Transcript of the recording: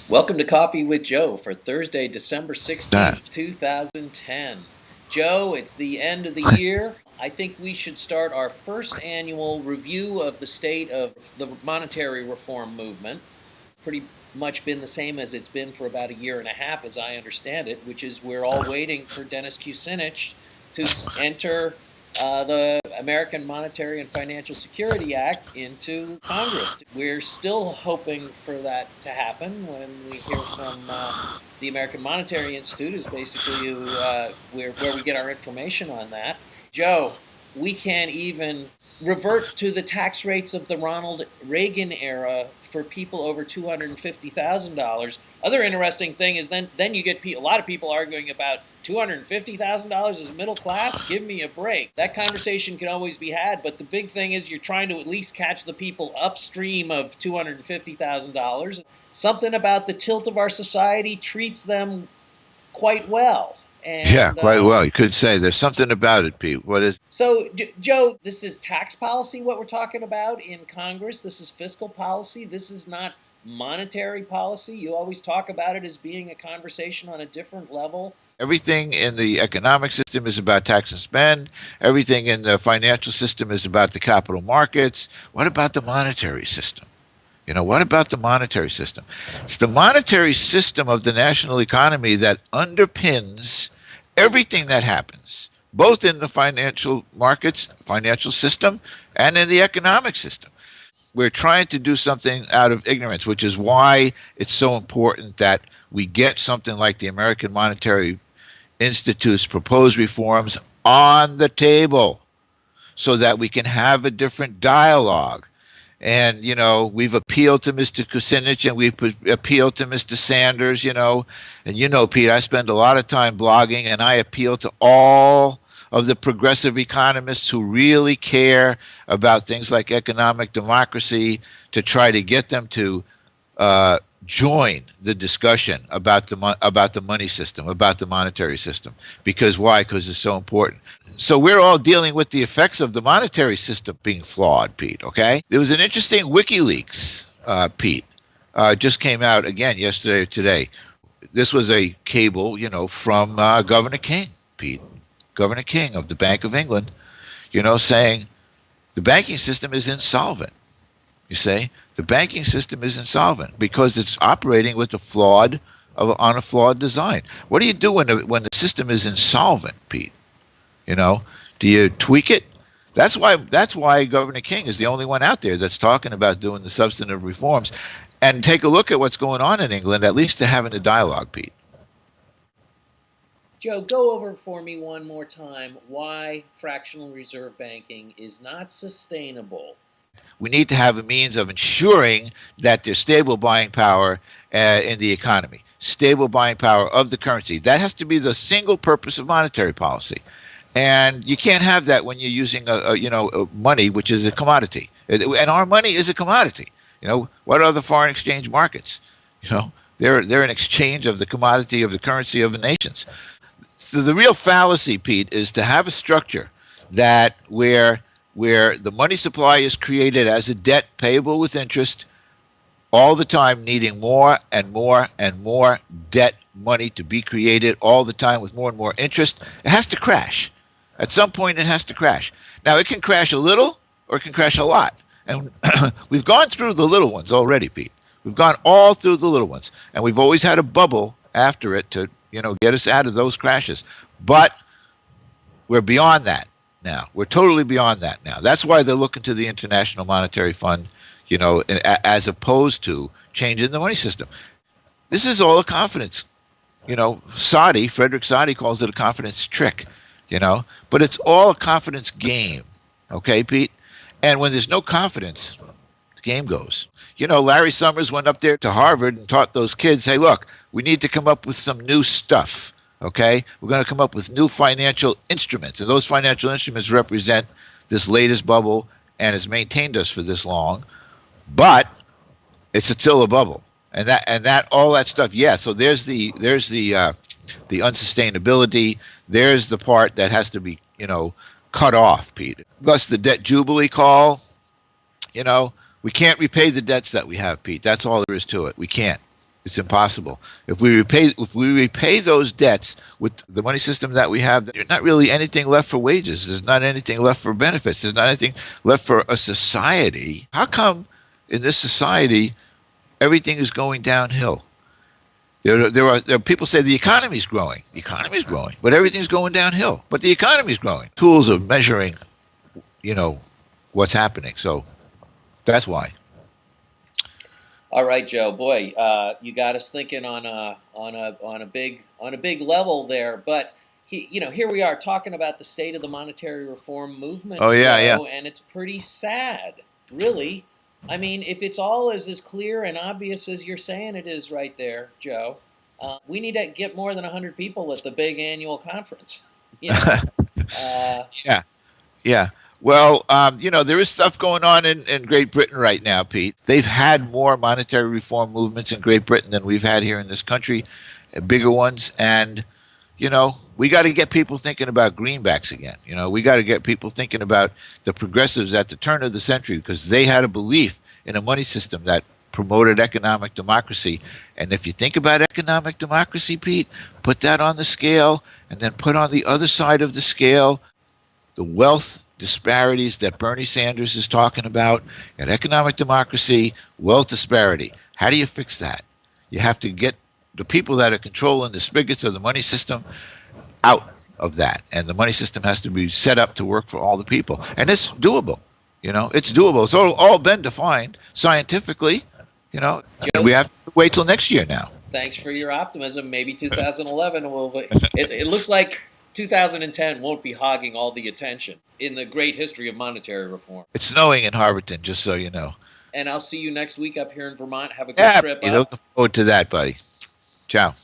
Welcome to Coffee with Joe for Thursday, December That. 16th, 2010. Joe, it's the end of the year. I think we should start our first annual review of the state of the monetary reform movement. Pretty much been the same as it's been for about a year and a half, as I understand it, which is we're all waiting for Dennis Kucinich to enter the American Monetary and Financial Security Act into Congress. We're still hoping for that to happen. When we hear from the American Monetary Institute, is basically where we get our information on that. Joe, we can't even revert to the tax rates of the Ronald Reagan era for people over $250,000. Other interesting thing is then you get a lot of people arguing about $250,000 as middle class. Give me a break. That conversation can always be had, but the big thing is you're trying to at least catch the people upstream of $250,000. Something about the tilt of our society treats them quite well. Yeah, And quite well. You could say there's something about it, Pete. What is? so, Joe, this is tax policy, what we're talking about in Congress. This is fiscal policy. This is not monetary policy. You always talk about it as being a conversation on a different level. Everything in the economic system is about tax and spend. Everything in the financial system is about the capital markets. What about the monetary system? What about the monetary system? It's the monetary system of the national economy that underpins everything that happens, both in the financial markets, financial system, and in the economic system. We're trying to do something out of ignorance, which is why it's so important that we get something like the American Monetary Institute's proposed reforms on the table so that we can have a different dialogue. And, we've appealed to Mr. Kucinich and we've appealed to Mr. Sanders, and Pete, I spend a lot of time blogging and I appeal to all of the progressive economists who really care about things like economic democracy to try to get them to join the discussion about the money system, about the monetary system. Because why? Because it's so important. So we're all dealing with the effects of the monetary system being flawed, Pete, okay? There was an interesting WikiLeaks, Pete, just came out again yesterday or today. This was a cable, from Governor King, Pete, Governor King of the Bank of England, saying the banking system is insolvent. You say the banking system is insolvent because it's operating with on a flawed design. What do you do when the system is insolvent, Pete? Do you tweak it? That's why Governor King is the only one out there that's talking about doing the substantive reforms. And take a look at what's going on in England, at least to having a dialogue, Pete. Joe, go over for me one more time why fractional reserve banking is not sustainable. We need to have a means of ensuring that there's stable buying power in the economy, stable buying power of the currency. That has to be the single purpose of monetary policy. And you can't have that when you're using money, which is a commodity. And our money is a commodity. What are the foreign exchange markets? They're an exchange of the commodity of the currency of the nations. So the real fallacy, Pete, is to have a structure that where the money supply is created as a debt payable with interest all the time, needing more and more and more debt money to be created all the time with more and more interest. It has to crash. At some point, it has to crash. Now, it can crash a little or it can crash a lot. And we've gone through the little ones already, Pete. We've gone all through the little ones. And we've always had a bubble after it to, get us out of those crashes. But we're beyond that now. We're totally beyond that now. That's why they're looking to the International Monetary Fund, as opposed to changing the money system. This is all a confidence. Frederick Soddy calls it a confidence trick, but it's all a confidence game. Okay, Pete? And when there's no confidence, the game goes. Larry Summers went up there to Harvard and taught those kids, hey, look, we need to come up with some new stuff. Okay? We're going to come up with new financial instruments. And those financial instruments represent this latest bubble and has maintained us for this long. But it's still a bubble. And that all that stuff, yeah. So there's the unsustainability. There's the part that has to be, cut off, Pete. Thus the debt jubilee call, we can't repay the debts that we have, Pete. That's all there is to it. We can't. It's impossible. If we repay those debts with the money system that we have, there's not really anything left for wages. There's not anything left for benefits. There's not anything left for a society. How come in this society everything is going downhill? There are people say the economy's growing. The economy's growing, but everything's going downhill. But the economy's growing. Tools of measuring, you know, what's happening. So that's why. All right, Joe. Boy, you got us thinking on a big level there. But here we are talking about the state of the monetary reform movement, Oh yeah, yeah. Joe, and it's pretty sad, really. I mean, if it's all as clear and obvious as you're saying it is, right there, Joe, we need to get more than 100 people at the big annual conference. You know, Yeah. Yeah. Well, there is stuff going on in Great Britain right now, Pete. They've had more monetary reform movements in Great Britain than we've had here in this country, bigger ones. And, we got to get people thinking about greenbacks again. We got to get people thinking about the progressives at the turn of the century because they had a belief in a money system that promoted economic democracy. And if you think about economic democracy, Pete, put that on the scale and then put on the other side of the scale the wealth disparities that Bernie Sanders is talking about, and economic democracy, wealth disparity. How do you fix that? You have to get the people that are controlling the spigots of the money system out of that. And the money system has to be set up to work for all the people. And it's doable. It's doable. It's all been defined scientifically, and we have to wait till next year now. Thanks for your optimism. Maybe 2011 will. It looks like 2010 won't be hogging all the attention in the great history of monetary reform. It's snowing in Harborton, just so you know. And I'll see you next week up here in Vermont. Have a good trip. Looking forward to that, buddy. Ciao.